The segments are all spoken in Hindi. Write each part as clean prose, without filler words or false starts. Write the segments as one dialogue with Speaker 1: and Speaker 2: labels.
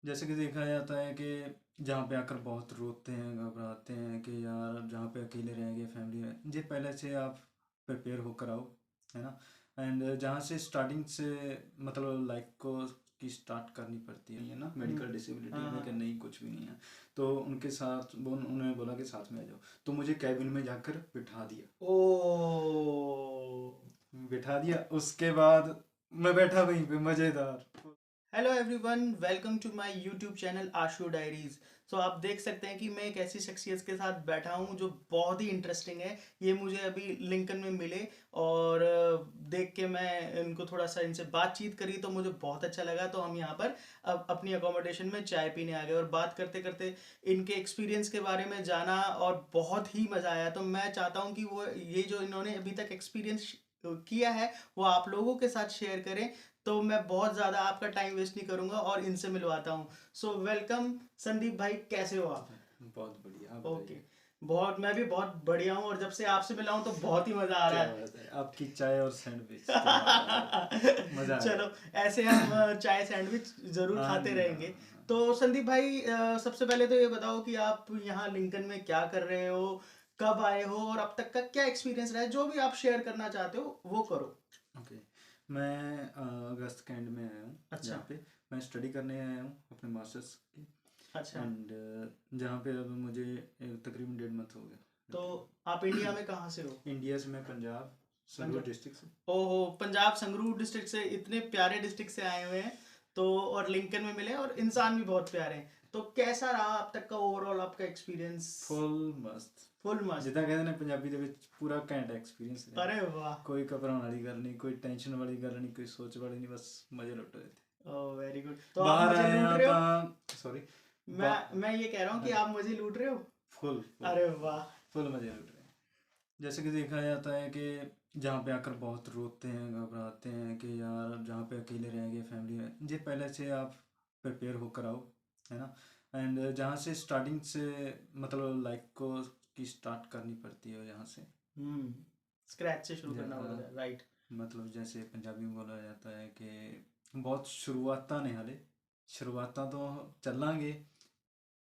Speaker 1: जैसे कि देखा जाता है कि जहाँ पे आकर बहुत रोते हैं, घबराते हैं कि यार जहाँ पे अकेले रहेंगे फैमिली में, ये पहले से आप प्रिपेयर होकर आओ, है ना। एंड जहाँ से स्टार्टिंग से मतलब लाइफ को की स्टार्ट करनी पड़ती है ना, मेडिकल डिसेबिलिटी
Speaker 2: हाँ
Speaker 1: में कि
Speaker 2: हाँ।
Speaker 1: नहीं कुछ भी नहीं है। तो उनके साथ वो उन्होंने बोला कि साथ में आ जाओ, तो मुझे कैबिन में जाकर बिठा दिया।
Speaker 2: ओ।
Speaker 1: बिठा दिया, उसके बाद मैं बैठा वहीं पे मज़ेदार।
Speaker 2: Hello everyone, welcome to my YouTube channel Ashu diaries. So आप देख सकते हैं कि मैं एक ऐसी शख्सियत के साथ बैठा हूं जो बहुत ही इंटरेस्टिंग है। ये मुझे अभी लिंकन में मिले और देख के मैं इनको थोड़ा सा इनसे बातचीत करी तो मुझे बहुत अच्छा लगा। तो हम यहाँ पर अब अपनी अकोमोडेशन में चाय पीने आ गए और बात करते करते इनके एक्सपीरियंस के बारे में जाना और बहुत ही मज़ा आया। तो मैं चाहता हूँ कि वो ये जो इन्होंने अभी तक एक्सपीरियंस किया है वो आप लोगों के साथ शेयर करें। तो मैं बहुत ज़्यादा आपका टाइम वेस्ट नहीं करूंगा और इनसे मिलवाता हूँ। सो वेलकम संदीप भाई, कैसे हो आप?
Speaker 1: बहुत बढ़िया, आप
Speaker 2: ओके।
Speaker 1: बताइए।
Speaker 2: बहुत, मैं भी बहुत बढ़िया हूँ और जब से आपसे मिला हूँ तो बहुत ही मज़ा आ रहा
Speaker 1: क्या
Speaker 2: है।
Speaker 1: बात है, आपकी चाय और सैंडविच, क्या बात है, मज़ा आ
Speaker 2: चलो,
Speaker 1: गया।
Speaker 2: ऐसे हम चाय सैंडविच ज़रूर
Speaker 1: हाँ
Speaker 2: खाते
Speaker 1: जी, हाँ
Speaker 2: रहेंगे।
Speaker 1: हाँ हाँ।
Speaker 2: तो संदीप भाई, सबसे पहले तो ये बताओ कि आप यहाँ लिंकन में क्या कर रहे हो, कब आए हो और अब तक का क्या एक्सपीरियंस रहा है, जो भी आप शेयर करना चाहते हो वो करो।
Speaker 1: ओके, मैं अगस्त के एंड में आया हूँ
Speaker 2: अच्छा।
Speaker 1: यहाँ पे। मैं स्टडी करने आया हूँ अपने मास्टर्स की।
Speaker 2: अच्छा।
Speaker 1: एंड जहाँ पे अब मुझे तकरीबन 1.5 मंथ हो
Speaker 2: तो आप
Speaker 1: गया।
Speaker 2: इंडिया में कहाँ से हो?
Speaker 1: इंडिया से, मैं पंजाब संगरूर
Speaker 2: पंजाब।
Speaker 1: डिस्ट्रिक्ट से।
Speaker 2: ओहो, पंजाब संगरूर डिस्ट्रिक्ट से, इतने प्यारे डिस्ट्रिक्ट से आए हुए हैं। तो और लिंकन में मिले और इंसान भी बहुत प्यारे हैं। तो कैसा रहा अब तक का ओवरऑल आपका एक्सपीरियंस?
Speaker 1: फुल मस्त।
Speaker 2: फुल मस्त।
Speaker 1: जिदा कहते ने पंजाबी ਦੇ ਵਿੱਚ ਪੂਰਾ ਘੈਂਟ ਐਕਸਪੀਰੀਅੰਸ ਰਿਹਾ।
Speaker 2: अरे वाह।
Speaker 1: ਕੋਈ ਘਬਰਾਉਣ ਵਾਲੀ ਗੱਲ ਨਹੀਂ, ਕੋਈ ਟੈਨਸ਼ਨ ਵਾਲੀ ਗੱਲ ਨਹੀਂ, ਕੋਈ ਸੋਚ ਵਾਲੀ नहीं, बस मजे लुट रहे थे।
Speaker 2: ओह वेरी गुड, तो आप
Speaker 1: बाहर
Speaker 2: मुझे
Speaker 1: आए
Speaker 2: लूट
Speaker 1: हैं
Speaker 2: रहे हो?
Speaker 1: तो सॉरी। बा
Speaker 2: मैं ये कह रहा हूँ कि
Speaker 1: हाँ,
Speaker 2: आप मुझे लूट रहे हो।
Speaker 1: फुल फुल
Speaker 2: अरे
Speaker 1: फुल
Speaker 2: वाह।
Speaker 1: फुल मजे लुट रहे हैं। जैसे कि देखा जाता है कि जहाँ पे आकर बहुत रोते हैं, घबराते हैं कि यार जहाँ पे अकेले रहेंगे फैमिली में, ये पहले से आप प्रिपेयर होकर आओ, है ना। एंड जहाँ से स्टार्टिंग से मतलब लाइफ को की स्टार्ट करनी पड़ती है यहाँ से।
Speaker 2: हम्म। स्क्रैच से शुरू करना
Speaker 1: हाँ,
Speaker 2: पड़ता है, राइट।
Speaker 1: मतलब जैसे पंजाबी में बोला जाता है कि बहुत शुरुआतां ने हाले, शुरुआतां तो ਚੱਲਾਂਗੇ,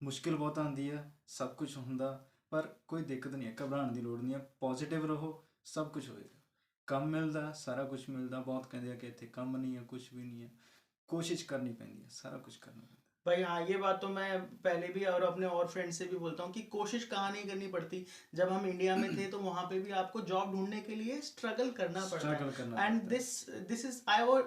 Speaker 1: ਮੁਸ਼ਕਿਲ ਬਹੁਤ ਆਉਂਦੀ ਹੈ, ਸਭ ਕੁਝ ਹੁੰਦਾ, ਪਰ ਕੋਈ ਦਿੱਕਤ ਨਹੀਂ ਹੈ, ਘਬਰਾਉਣ ਦੀ ਲੋੜ ਨਹੀਂ ਹੈ, ਪੋਜ਼ਿਟਿਵ ਰਹੋ, ਸਭ ਕੁਝ ਹੋਏਗਾ। ਕੰਮ ਮਿਲਦਾ, ਸਾਰਾ ਕੁਝ ਮਿਲਦਾ। ਬਹੁਤ ਕਹਿੰਦੇ ਆ ਕਿ ਇੱਥੇ ਕੰਮ ਨਹੀਂ ਹੈ, ਕੁਝ ਵੀ ਨਹੀਂ ਹੈ, ਕੋਸ਼ਿਸ਼ ਕਰਨੀ ਪੈਂਦੀ ਹੈ, सारा कुछ करना पैंदा।
Speaker 2: भाई हाँ, ये बात तो मैं पहले भी और अपने और फ्रेंड से भी बोलता हूँ कि कोशिश कहाँ नहीं करनी पड़ती। जब हम इंडिया में थे तो वहाँ पे भी आपको जॉब ढूंढने के लिए स्ट्रगल करना पड़ता
Speaker 1: स्ट्रगल करना
Speaker 2: है। एंड
Speaker 1: पड़ता है।
Speaker 2: This this is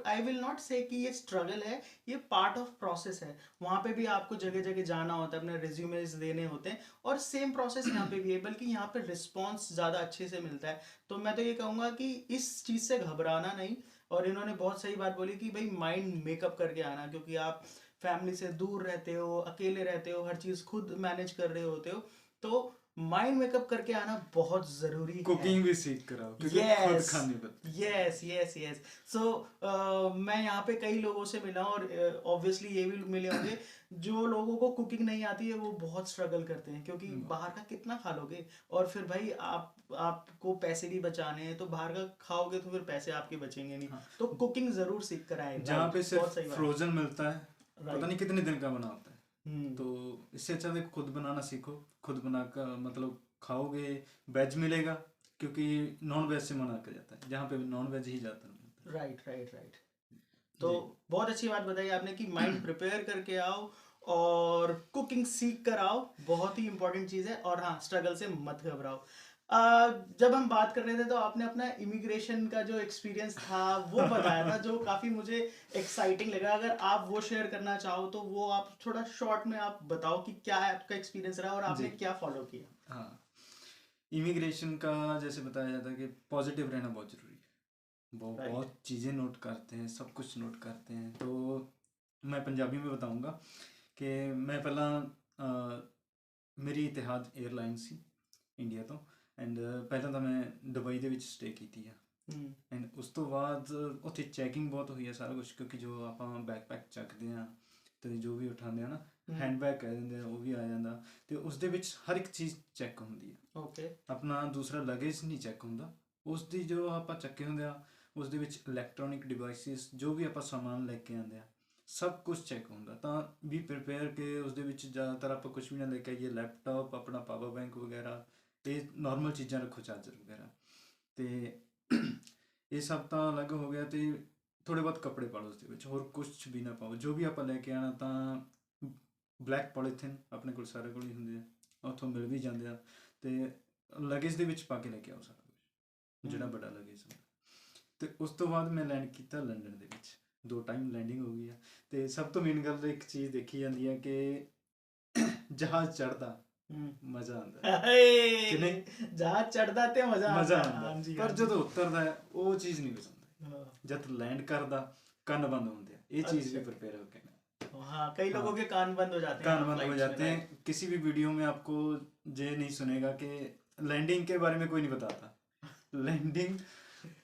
Speaker 2: I will not से कि ये स्ट्रगल है, ये पार्ट ऑफ प्रोसेस है। वहाँ पे भी आपको जगह जगह जाना होता है, अपने रिज्यूमेज देने होते हैं और सेम प्रोसेस यहाँ पे भी है, बल्कि यहाँ पे रिस्पॉन्स ज़्यादा अच्छे से मिलता है। तो मैं तो ये कहूँगा कि इस चीज़ से घबराना नहीं। और इन्होंने बहुत सही बात बोली कि भाई माइंड मेकअप करके आना, क्योंकि आप फैमिली से दूर रहते हो, अकेले रहते हो, हर चीज़ खुद मैनेज कर रहे होते हो। तो माइंड मेकअप करके आना बहुत ज़रूरी है।
Speaker 1: कुकिंग भी सीख कर आओ, क्योंकि खुद
Speaker 2: यस
Speaker 1: खानी पड़ती है।
Speaker 2: Yes yes yes. सो मैं यहाँ पे कई लोगों से मिला हूँ और ऑब्वियसली ये भी मिले होंगे जो लोगों को कुकिंग नहीं आती है, वो बहुत स्ट्रगल करते हैं, क्योंकि बाहर का कितना खा लोगे। और फिर भाई आपको पैसे भी बचाने हैं, तो बाहर का खाओगे तो फिर पैसे आपके बचेंगे नहीं।
Speaker 1: हाँ,
Speaker 2: तो कुकिंग ज़रूर सीख कर आए,
Speaker 1: जहाँ
Speaker 2: राइट,
Speaker 1: पे
Speaker 2: बहुत
Speaker 1: सिर्फ
Speaker 2: सही बात।
Speaker 1: फ्रोजन मिलता है, पता
Speaker 2: राइट।
Speaker 1: नहीं कितने दिन का बना होता है।
Speaker 2: हम्म।
Speaker 1: तो इससे अच्छा देखो खुद बनाना सीखो। खुद बनाकर मतलब खाओगे, वेज मिलेगा, क्योंकि नॉन वेज से मना कर जाता है, जहाँ पे नॉन वेज ही ज़्यादातर मिलता
Speaker 2: राइट राइट राइट।
Speaker 1: है
Speaker 2: तो
Speaker 1: जी।
Speaker 2: बहुत अच्छी बात बताई आपने कि माइंड प्रिपेयर करके आओ और कुकिंग सीख कर आओ, बहुत ही इंपॉर्टेंट चीज़ है। और हाँ, स्ट्रगल से मत घबराओ। जब हम बात कर रहे थे तो आपने अपना इमिग्रेशन का जो एक्सपीरियंस था वो बताया था, जो काफ़ी मुझे एक्साइटिंग लगा। अगर आप वो शेयर करना चाहो तो वो आप थोड़ा शॉर्ट में आप बताओ कि क्या है आपका एक्सपीरियंस रहा और
Speaker 1: जी
Speaker 2: आपने क्या फॉलो किया।
Speaker 1: हाँ, इमिग्रेशन का जैसे बताया जाता है कि पॉजिटिव रहना बहुत ज़रूरी है। वो
Speaker 2: राइट।
Speaker 1: बहुत चीज़ें नोट करते हैं, सब कुछ नोट करते हैं। तो मैं पंजाबी में बताऊंगा कि मैं पहला मेरी इतिहाद एयरलाइन सी इंडिया तो। एंड ਪਹਿਲਾਂ ਤਾਂ ਮੈਂ ਦੁਬਈ ਦੇ ਵਿੱਚ ਸਟੇ ਕੀਤੀ ਆ।
Speaker 2: हम्म।
Speaker 1: ਐਂਡ ਉਸ ਤੋਂ ਬਾਅਦ ਉੱਥੇ ਚੈਕਿੰਗ ਬਹੁਤ ਹੋਈ ਹੈ, ਸਾਰਾ ਕੁਝ, ਕਿਉਂਕਿ ਜੋ ਆਪਾਂ ਬੈਕਪੈਕ ਚੱਕਦੇ ਹਾਂ ਤੇ ਜੋ ਵੀ ਉਠਾਉਂਦੇ ਆ ਨਾ, ਹੈਂਡ ਬੈਗ ਕਹਿ ਦਿੰਦੇ ਆ, ਉਹ ਵੀ ਆ ਜਾਂਦਾ। ਤੇ ਉਸ ਦੇ ਵਿੱਚ ਹਰ ਇੱਕ ਚੀਜ਼ ਚੈੱਕ ਹੁੰਦੀ ਹੈ।
Speaker 2: ओके।
Speaker 1: ਆਪਣਾ ਦੂਸਰਾ ਲਗੇਜ ਨਹੀਂ ਚੈੱਕ ਹੁੰਦਾ। ਉਸ ਦੀ ਜੋ ਆਪਾਂ ਚੱਕੇ ਹੁੰਦੇ ਆ, ਉਸ ਦੇ ਵਿੱਚ ਇਲੈਕਟ੍ਰੋਨਿਕ ਡਿਵਾਈਸਿਸ, ਜੋ ਵੀ ਆਪਾਂ ਸਮਾਨ ਲੈ ਕੇ ਆਉਂਦੇ ਆ, ਸਭ ਕੁਝ ਚੈੱਕ ਹੁੰਦਾ। ਤਾਂ ਵੀ ਪ੍ਰਿਪੇਅਰ ਕਿ ਉਸਦੇ ਵਿੱਚ ਜ਼ਿਆਦਾਤਰ ਆਪਾਂ ਕੁਝ ਵੀ ਨਾ ਲੈ ਕੇ ਆਈਏ, ਲੈਪਟਾਪ, ਆਪਣਾ ਪਾਵਰ ਬੈਂਕ ਵਗੈਰਾ, ਇਹ ਨਾਰਮਲ ਚੀਜ਼ਾਂ ਰੱਖੋ, ਚਾਰਜਰ ਵਗੈਰਾ। ਤੇ ਇਹ ਸਭ ਤਾਂ ਅਲੱਗ ਹੋ ਗਿਆ। ਤੇ ਥੋੜ੍ਹੇ ਬਹੁਤ ਕੱਪੜੇ ਪਾ ਲਓ ਉਸਦੇ ਵਿੱਚ, ਹੋਰ ਕੁਛ ਵੀ ਨਾ ਪਾਓ। ਜੋ ਵੀ ਆਪਾਂ ਲੈ ਕੇ ਆਉਣਾ ਤਾਂ ਬਲੈਕ ਪੋਲੀਥੀਨ ਆਪਣੇ ਕੋਲ ਸਾਰੇ ਕੋਲ ਹੀ ਹੁੰਦੇ ਆ, ਉੱਥੋਂ ਮਿਲ ਵੀ ਜਾਂਦੇ ਆ। ਤੇ ਲਗੇਜ ਦੇ ਵਿੱਚ ਪਾ ਕੇ ਲੈ ਕੇ ਆਓ ਸਾਰਾ ਕੁਝ, ਜਿਹੜਾ
Speaker 2: हम्म
Speaker 1: ਵੱਡਾ ਲਗੇਜ ਹੁੰਦਾ। ਤੇ ਉਸ ਤੋਂ ਬਾਅਦ ਮੈਂ ਲੈਂਡ ਕੀਤਾ ਲੰਡਨ ਦੇ ਵਿੱਚ, 2 ਟਾਈਮ ਲੈਂਡਿੰਗ ਹੋ ਗਈ ਆ। ਤੇ ਸਭ ਤੋਂ ਮੇਨ ਗੱਲ ਇੱਕ ਚੀਜ਼ ਦੇਖੀ ਜਾਂਦੀ ਹੈ ਕਿ ਜਹਾਜ਼ ਚੜ੍ਹਦਾ ਮਜ਼ਾ ਆਉਂਦਾ ਹੈ ਕਿ
Speaker 2: हाय,
Speaker 1: ਨਹੀਂ।
Speaker 2: जहाज चढ़दा ते मजा
Speaker 1: ਮਜ਼ਾ
Speaker 2: आता है।
Speaker 1: ਆਉਂਦਾ
Speaker 2: हाँ जी,
Speaker 1: ਪਰ
Speaker 2: हाँ जी।
Speaker 1: ਜਦੋਂ ਉਤਰਦਾ ਹੈ ਉਹ ਚੀਜ਼ ਨਹੀਂ ਪਸੰਦ।
Speaker 2: हाँ,
Speaker 1: ਜਦ ਲੈਂਡ ਕਰਦਾ ਕੰਨ ਬੰਦ ਹੁੰਦੇ ਆ, ਇਹ ਚੀਜ਼ ਵੀ
Speaker 2: अच्छा।
Speaker 1: प्रिपेयर हो के
Speaker 2: हाँ, कई लोगों
Speaker 1: हाँ,
Speaker 2: के कान बंद हो जाते हैं
Speaker 1: कान
Speaker 2: हाँ
Speaker 1: बंद हो
Speaker 2: फ्लाइट्स में,
Speaker 1: जाते
Speaker 2: राइट।
Speaker 1: हैं। किसी भी वीडियो में आपको ये नहीं सुनेगा कि लैंडिंग के बारे में कोई नहीं बताता। लैंडिंग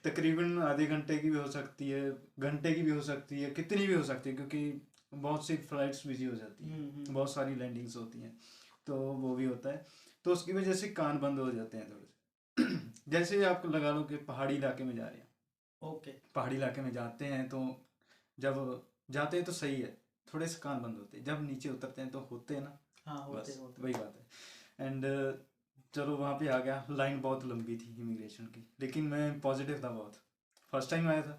Speaker 1: तकरीबन आधे घंटे की भी हो सकती है, घंटे की भी हो सकती है, कितनी भी हो सकती है, क्योंकि बहुत सी फ्लाइट्स बिजी हो जाती हैं, बहुत सारी लैंडिंग्स होती हैं, तो वो भी होता है। तो उसकी वजह से कान बंद हो जाते हैं थोड़े से। जैसे आपको लगा लो कि पहाड़ी इलाके में जा रहे हैं,
Speaker 2: ओके।
Speaker 1: पहाड़ी इलाके में जाते हैं तो जब जाते हैं तो सही है, थोड़े से कान बंद होते हैं। जब नीचे उतरते हैं तो होते हैं ना,
Speaker 2: हाँ, होते
Speaker 1: बस
Speaker 2: होते।
Speaker 1: वही बात है। एंड चलो वहाँ पे आ गया, लाइन बहुत लंबी थी इमिग्रेशन की, लेकिन मैं पॉजिटिव था बहुत। फर्स्ट टाइम आया था,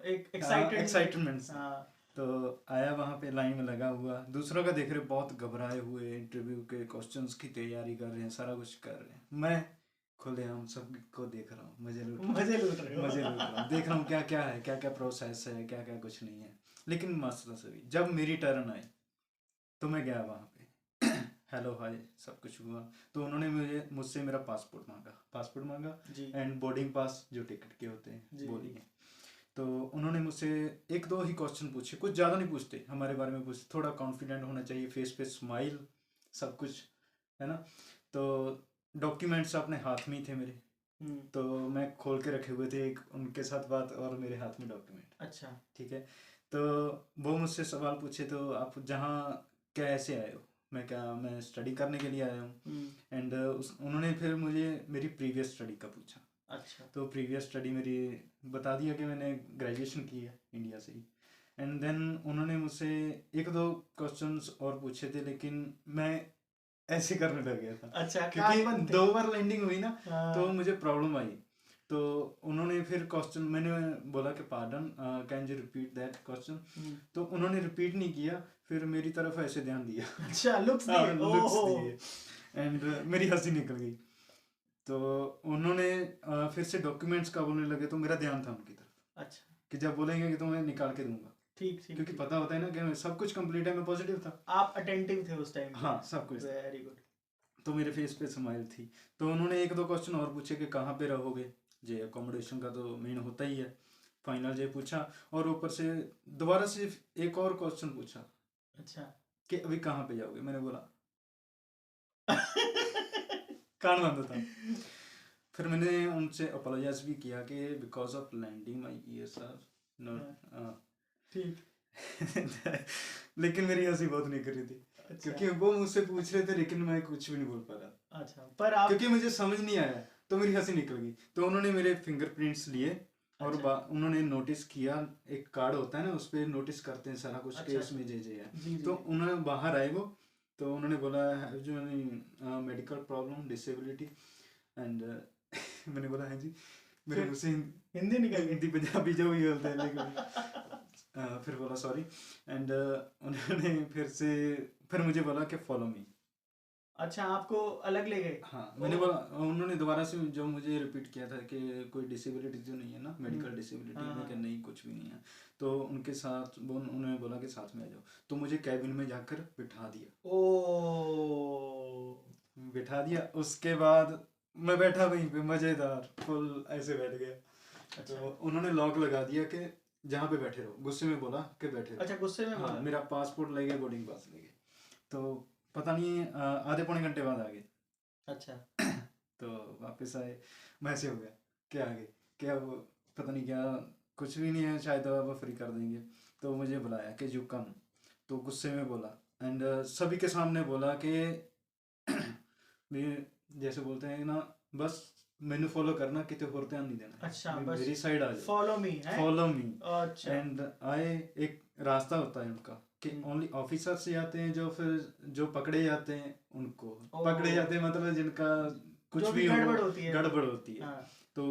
Speaker 2: एक एक्साइटेड
Speaker 1: एक्साइटमेंट से।
Speaker 2: हाँ,
Speaker 1: तो आया वहाँ पे, लाइन में लगा हुआ, दूसरों का देख रहे बहुत घबराए हुए, इंटरव्यू के क्वेश्चंस की तैयारी कर रहे हैं, सारा कुछ कर रहे हैं। मैं खुलेआम सबको देख रहा हूँ, मजे लूट रहा हूँ,
Speaker 2: मजे लूट रहे हो।
Speaker 1: मजे लूट रहा हूँ, देख रहा हूँ क्या क्या है, क्या क्या प्रोसेस है, क्या क्या कुछ नहीं है। लेकिन मस्त था सभी। जब मेरी टर्न आई तो मैं गया वहाँ पे, हेलो हाय सब कुछ हुआ। तो उन्होंने मुझसे मेरा पासपोर्ट मांगा
Speaker 2: जी
Speaker 1: एंड बोर्डिंग पास, जो टिकट के होते हैं
Speaker 2: जी
Speaker 1: वो
Speaker 2: जी।
Speaker 1: लिए। तो उन्होंने मुझसे 1-2 ही क्वेश्चन पूछे, कुछ ज़्यादा नहीं पूछते, हमारे बारे में पूछते, थोड़ा कॉन्फिडेंट होना चाहिए, फेस पे स्माइल, सब कुछ है ना। तो डॉक्यूमेंट्स अपने हाथ में ही थे मेरे, तो मैं खोल के रखे हुए थे, एक उनके साथ बात और मेरे हाथ में डॉक्यूमेंट,
Speaker 2: अच्छा।
Speaker 1: ठीक है। तो वो मुझसे सवाल पूछे, तो आप जहाँ कैसे आए हो, मैं स्टडी करने के लिए आया हूँ। एंड उन्होंने फिर मुझे मेरी प्रीवियस स्टडी का पूछा।
Speaker 2: अच्छा।
Speaker 1: तो प्रीवियस स्टडी मेरी बता दिया कि मैंने ग्रेजुएशन की है इंडिया से ही। एंड देन उन्होंने मुझसे 1-2 क्वेश्चंस और पूछे थे, लेकिन मैं ऐसे करने लग गया था,
Speaker 2: अच्छा, कान
Speaker 1: क्योंकि
Speaker 2: बंद थे।
Speaker 1: 2 बार लैंडिंग हुई ना, तो
Speaker 2: हाँ,
Speaker 1: मुझे प्रॉब्लम आई। तो उन्होंने फिर क्वेश्चन, मैंने बोला कि pardon can you repeat that question. तो उन्होंने रिपीट नहीं किया, फिर मेरी तरफ ऐसे ध्यान दिया,
Speaker 2: अच्छा, लुक्स
Speaker 1: हाँ,
Speaker 2: दिए।
Speaker 1: लुक्स
Speaker 2: ओहो।
Speaker 1: दिए। एंड मेरी हंसी निकल गई। तो उन्होंने फिर से डॉक्यूमेंट्स का बोलने लगे, तो मेरा ध्यान था उनकी तरफ
Speaker 2: अच्छा,
Speaker 1: कि जब बोलेंगे कि तो मैं निकाल के दूंगा,
Speaker 2: ठीक ठीक
Speaker 1: क्योंकि
Speaker 2: ठीक।
Speaker 1: पता होता है ना कि सब कुछ कंप्लीट है, मैं पॉजिटिव था।
Speaker 2: आप अटेंटिव थे उस टाइम पे।
Speaker 1: हाँ, सब कुछ था।
Speaker 2: Very good.
Speaker 1: तो मेरे फेस पे स्माइल थी। तो उन्होंने 1-2 क्वेश्चन और पूछे कि कहाँ पे रहोगे, जे अकोमोडेशन का तो मेन होता ही है, फाइनल जे पूछा। और ऊपर से दोबारा से एक और क्वेश्चन पूछा
Speaker 2: अच्छा।
Speaker 1: कि अभी कहाँ पे जाओगे। मैंने बोला, कान बंद था। फिर मैंने उनसे अपोलोजाइज भी किया कि because of landing my ears are not
Speaker 2: ठीक।
Speaker 1: लेकिन मेरी हंसी बहुत निकल रही थी,
Speaker 2: अच्छा
Speaker 1: क्योंकि वो मुझसे पूछ रहे थे लेकिन मैं कुछ भी नहीं बोल पा रहा,
Speaker 2: अच्छा, पर आप
Speaker 1: क्योंकि मुझे समझ नहीं आया, तो मेरी हंसी निकल गई। तो उन्होंने मेरे फिंगरप्रिंट्स लिए और
Speaker 2: अच्छा।
Speaker 1: उन्होंने नोटिस किया, एक कार्ड होता है ना, उस पर नोटिस करते हैं सारा कुछ कि
Speaker 2: अच्छा,
Speaker 1: उसमें जे जे है।
Speaker 2: जी जी
Speaker 1: तो
Speaker 2: जी।
Speaker 1: उन्होंने बाहर आए वो, तो उन्होंने बोला have you any medical problem, disability. And मैंने बोला है जी। मेरे
Speaker 2: फिर
Speaker 1: मुँह से
Speaker 2: हिंदी निकल गई।
Speaker 1: हिंदी पंजाबी जो भी बोलते हैं, लेकिन फिर बोला सॉरी। एंड उन्होंने फिर मुझे बोला कि फॉलो मी।
Speaker 2: अच्छा, आपको अलग ले गए।
Speaker 1: हाँ, मैंने बोला, उन्होंने दोबारा से जो मुझे रिपीट किया था कि कोई डिसेबिलिटी तो नहीं है ना, मेडिकल डिसेबिलिटी
Speaker 2: हाँ,
Speaker 1: में, कि
Speaker 2: हाँ।
Speaker 1: नहीं कुछ भी नहीं है। तो उनके साथ उन्होंने बोला कि साथ में आ जाओ, तो मुझे कैबिन में जाकर बिठा दिया।
Speaker 2: ओ,
Speaker 1: बिठा दिया, उसके बाद मैं बैठा वहीं पे मज़ेदार फुल ऐसे बैठ गया।
Speaker 2: अच्छा
Speaker 1: तो उन्होंने लॉक लगा दिया कि जहाँ पे बैठे रहो, गुस्से में बोला कि बैठे रहो।
Speaker 2: अच्छा, गुस्से में
Speaker 1: हाँ,
Speaker 2: बोला।
Speaker 1: मेरा पासपोर्ट ले गए, बोर्डिंग पास ले गए। तो पता नहीं आधे पौने घंटे बाद आ गए।
Speaker 2: अच्छा
Speaker 1: तो वापस आए, मैं ऐसे हो गया क्या आ गए, क्या वो पता नहीं क्या, कुछ भी नहीं है, शायद दवा फ्री कर देंगे। तो मुझे बुलाया कि यू कम, तो गुस्से में बोला। एंड सभी के सामने बोला कि भी जैसे बोलते हैं ना, बस ਮੈਨੂੰ ਫੋਲੋ ਕਰਨਾ, ਕਿਤੇ ਹੋਰ ਧਿਆਨ ਨਹੀਂ ਦੇਣਾ,
Speaker 2: अच्छा
Speaker 1: मेरी
Speaker 2: बस
Speaker 1: साइड आ जाओ,
Speaker 2: फॉलो मी है।
Speaker 1: Follow me.
Speaker 2: अच्छा
Speaker 1: एंड आए, एक रास्ता होता है उनका कि ओनली ऑफिसर्स ही आते हैं, जो फिर जो पकड़े जाते हैं उनको पकड़े जाते हैं, मतलब जिनका कुछ
Speaker 2: जो
Speaker 1: भी
Speaker 2: भी
Speaker 1: हो,
Speaker 2: गड़बड़ होती है।
Speaker 1: गड़बड़ होती है,
Speaker 2: हाँ
Speaker 1: तो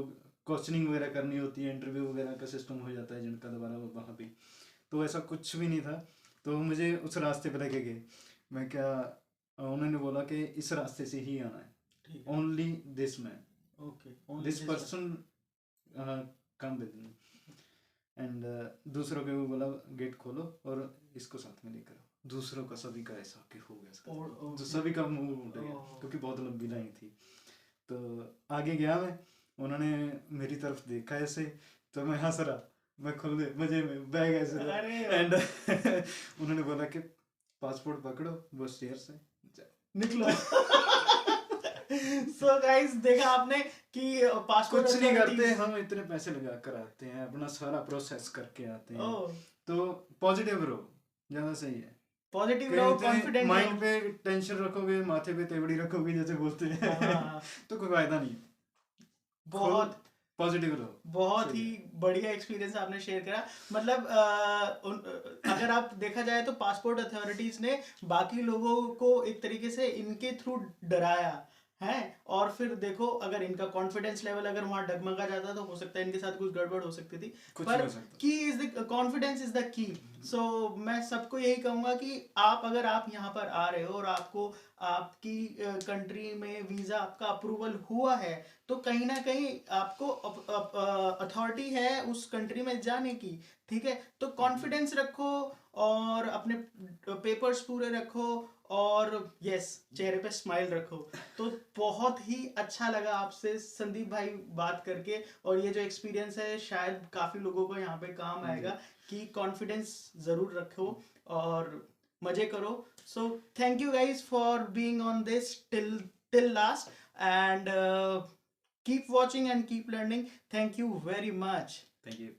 Speaker 1: क्वेश्चनिंग वगैरह करनी होती है, इंटरव्यू वगैरह का सिस्टम हो जाता है जिनका दोबारा वहाँ पे। तो ऐसा कुछ भी नहीं था, तो मुझे उस रास्ते पे लेके गए। मैं क्या, उन्होंने बोला कि इस रास्ते से ही आना है,
Speaker 2: ठीक है
Speaker 1: only this man,
Speaker 2: okay only
Speaker 1: this
Speaker 2: this one।
Speaker 1: Person come with me. And दूसरों के वो बोला गेट खोलो और इसको साथ में लेकर आओ। दूसरों का सभी का ऐसा कि हो गया साथ
Speaker 2: और
Speaker 1: में, जो सभी का मुंह उठ गया
Speaker 2: ओह।
Speaker 1: क्योंकि बहुत लंबी लाइन थी। तो आगे गया मैं, उन्होंने मेरी तरफ देखा ऐसे, तो मैं हंस रहा, मैं खुल गए मजे में, बैग ऐसे रहा।
Speaker 2: अरे
Speaker 1: एंड उन्होंने बोला कि पासपोर्ट पकड़ो, बस चेयर से जाओ।
Speaker 2: निकलो। सो गाइस देखा आपने कि पासपोर्ट
Speaker 1: कुछ नहीं करते, हम इतने पैसे लगा कर आते हैं, अपना सारा प्रोसेस करके आते हैं, तो पॉजिटिव रहो, ज्यादा सही है।
Speaker 2: पॉजिटिव रहो, कॉन्फिडेंट
Speaker 1: माइंड
Speaker 2: रहो।
Speaker 1: पे टेंशन रखोगे, माथे पे तेवड़ी रखोगे जैसे बोलते हैं,
Speaker 2: हाँ,
Speaker 1: तो कोई फायदा नहीं है।
Speaker 2: बहुत
Speaker 1: पॉजिटिव रहो।
Speaker 2: बहुत
Speaker 1: सही
Speaker 2: ही
Speaker 1: है।
Speaker 2: बढ़िया एक्सपीरियंस आपने शेयर करा। मतलब अगर आप देखा जाए तो पासपोर्ट अथॉरिटीज ने बाकी लोगों को एक तरीके से इनके थ्रू डराया है, और फिर देखो अगर इनका कॉन्फिडेंस लेवल अगर वहां डगमगा जाता तो हो सकता है इनके साथ कुछ गड़बड़ हो सकती थी।
Speaker 1: कुछ
Speaker 2: पर
Speaker 1: नहीं हो सकता।
Speaker 2: Key is the confidence is the key. So मैं सबको यही कहूंगा कि आप अगर आप यहाँ पर आ रहे हो और आपको आपकी कंट्री में वीजा आपका अप्रूवल हुआ है, तो कहीं ना कहीं आपको अथॉरिटी है उस कंट्री में जाने की, ठीक है। तो कॉन्फिडेंस रखो और अपने पेपर्स पूरे रखो, और यस चेहरे पे स्माइल रखो। तो बहुत ही अच्छा लगा आपसे संदीप भाई बात करके, और ये जो एक्सपीरियंस है शायद काफी लोगों को यहाँ पे काम आएगा कि कॉन्फिडेंस जरूर रखो और मजे करो। So thank you guys for being on this till last, and keep watching and keep learning. Thank you very much.
Speaker 1: Thank you.